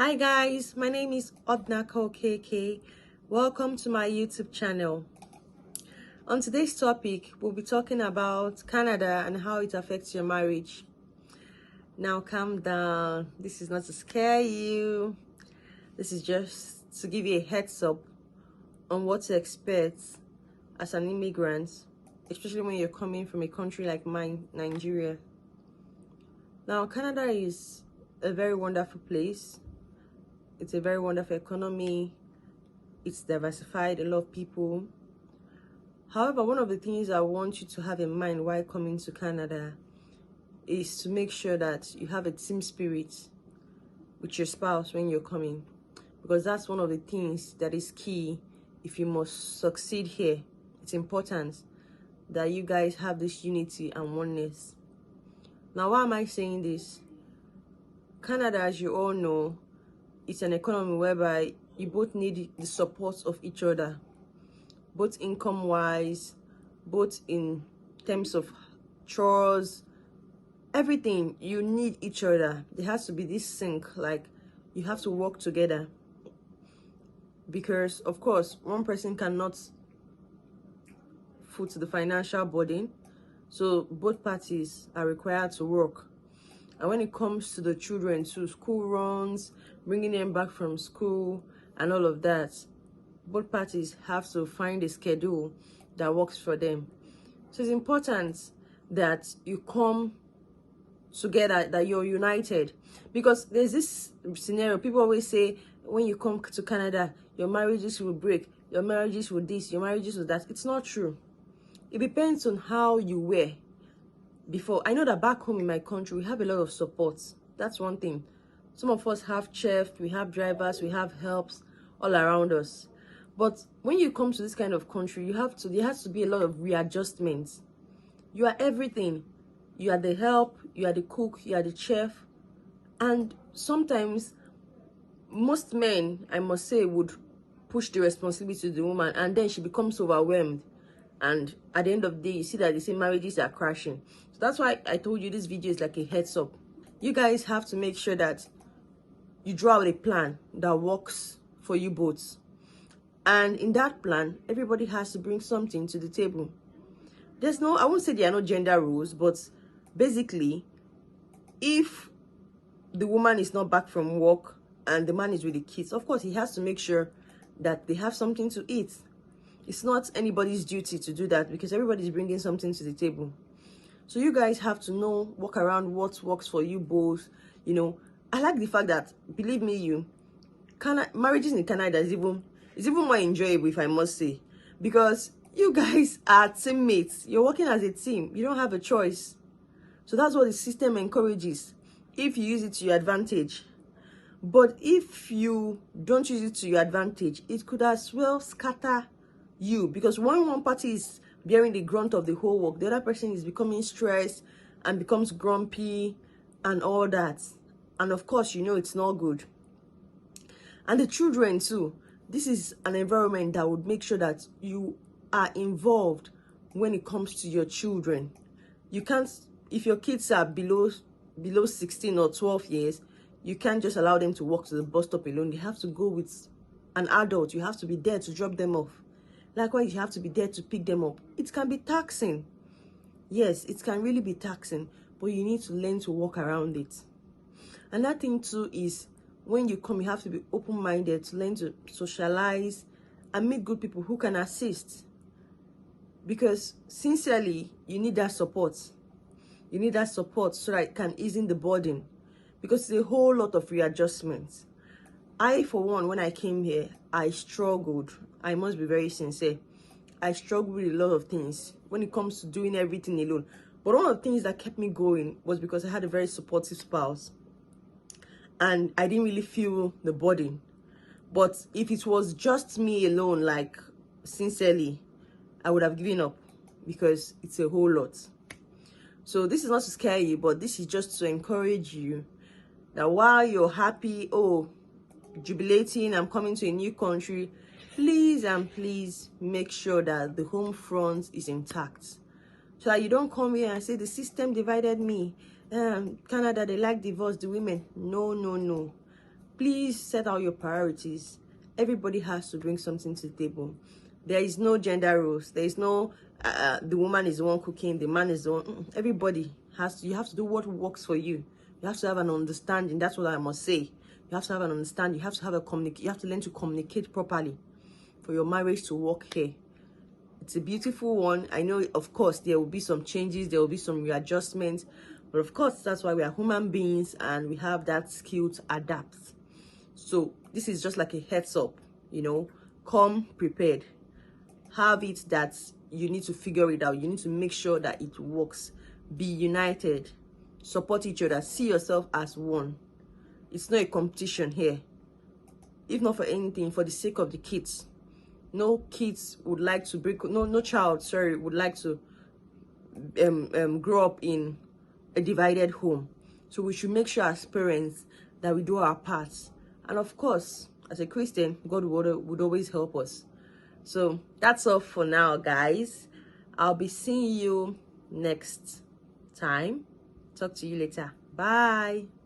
Hi guys, my name is Odnako KK. Welcome to my YouTube channel. On today's topic, we'll be talking about Canada and how it affects your marriage. Now calm down. This is not to scare you. This is just to give you a heads up on what to expect as an immigrant, especially when you're coming from a country like mine, Nigeria. Now, Canada is a very wonderful place. It's a very wonderful economy. It's diversified, a lot of people. However, one of the things I want you to have in mind while coming to Canada is to make sure that you have a team spirit with your spouse when you're coming, because that's one of the things that is key if you must succeed here. It's important that you guys have this unity and oneness. Now, why am I saying this? Canada, as you all know, it's an economy whereby you both need the support of each other, both income-wise, both in terms of chores, everything. You need each other. There has to be this sync, like you have to work together, because of course one person cannot foot the financial burden, so both parties are required to work. And when it comes to the children, to school runs, bringing them back from school and all of that, both parties have to find a schedule that works for them. So it's important that you come together, that you're united, because there's this scenario. People always say, when you come to Canada, your marriages will break, your marriages will this, your marriages will that. It's not true. It depends on how you were before. I know that back home in my country, we have a lot of support. That's one thing. Some of us have chefs, we have drivers, we have helps all around us. But when you come to this kind of country, there has to be a lot of readjustments. You are everything. You are the help, you are the cook, you are the chef. And sometimes most men, I must say, would push the responsibility to the woman, and then she becomes overwhelmed. And at the end of the day, you see that the same marriages are crashing. So that's why I told you this video is like a heads up. You guys have to make sure that you draw out a plan that works for you both. And in that plan, everybody has to bring something to the table. I won't say there are no gender rules, but basically, if the woman is not back from work and the man is with the kids, of course, he has to make sure that they have something to eat. It's not anybody's duty to do that, because everybody's bringing something to the table. So you guys have to know, work around what works for you both. You know, I like the fact that, believe me, marriages in Canada is even more enjoyable, if I must say, because you guys are teammates. You're working as a team. You don't have a choice. So that's what the system encourages, if you use it to your advantage. But if you don't use it to your advantage, it could as well scatter you, because when one party is bearing the grunt of the whole work, the other person is becoming stressed and becomes grumpy and all that. And of course, you know it's not good. And the children too. This is an environment that would make sure that you are involved when it comes to your children. You can't, if your kids are below 16 or 12 years, you can't just allow them to walk to the bus stop alone. They have to go with an adult. You have to be there to drop them off. Likewise, you have to be there to pick them up. It can be taxing. Yes, it can really be taxing, but you need to learn to walk around it. Another thing too is, when you come, you have to be open-minded, to learn to socialize and meet good people who can assist. Because sincerely, you need that support. You need that support so that it can ease in the burden, because it's a whole lot of readjustments. I, for one, when I came here, I struggled. I must be very sincere. I struggled with a lot of things when it comes to doing everything alone. But one of the things that kept me going was because I had a very supportive spouse. And I didn't really feel the burden. But if it was just me alone, like, sincerely, I would have given up, because it's a whole lot. So this is not to scare you, but this is just to encourage you that while you're happy, jubilating, I'm coming to a new country, please and please make sure that the home front is intact, so that you don't come here and say the system divided me. Canada, they like divorce, the women. No. Please set out your priorities. Everybody has to bring something to the table. There is no gender roles. There is no the woman is the one cooking, the man is the one. Everybody has to. You have to do what works for you. You have to have an understanding. That's what I must say. You have to have an understanding. You have to have a communicate. You have to learn to communicate properly for your marriage to work here. It's a beautiful one. I know, of course, there will be some changes. There will be some readjustments. But of course, that's why we are human beings and we have that skill to adapt. So this is just like a heads up, you know, come prepared. Have it that you need to figure it out. You need to make sure that it works. Be united. Support each other. See yourself as one. It's not a competition here. If not for anything, for the sake of the kids. No kids would like to break, no child, sorry, would like to grow up in a divided home. So we should make sure as parents that we do our parts. And of course, as a Christian, God would always help us. So that's all for now, guys. I'll be seeing you next time. Talk to you later. Bye.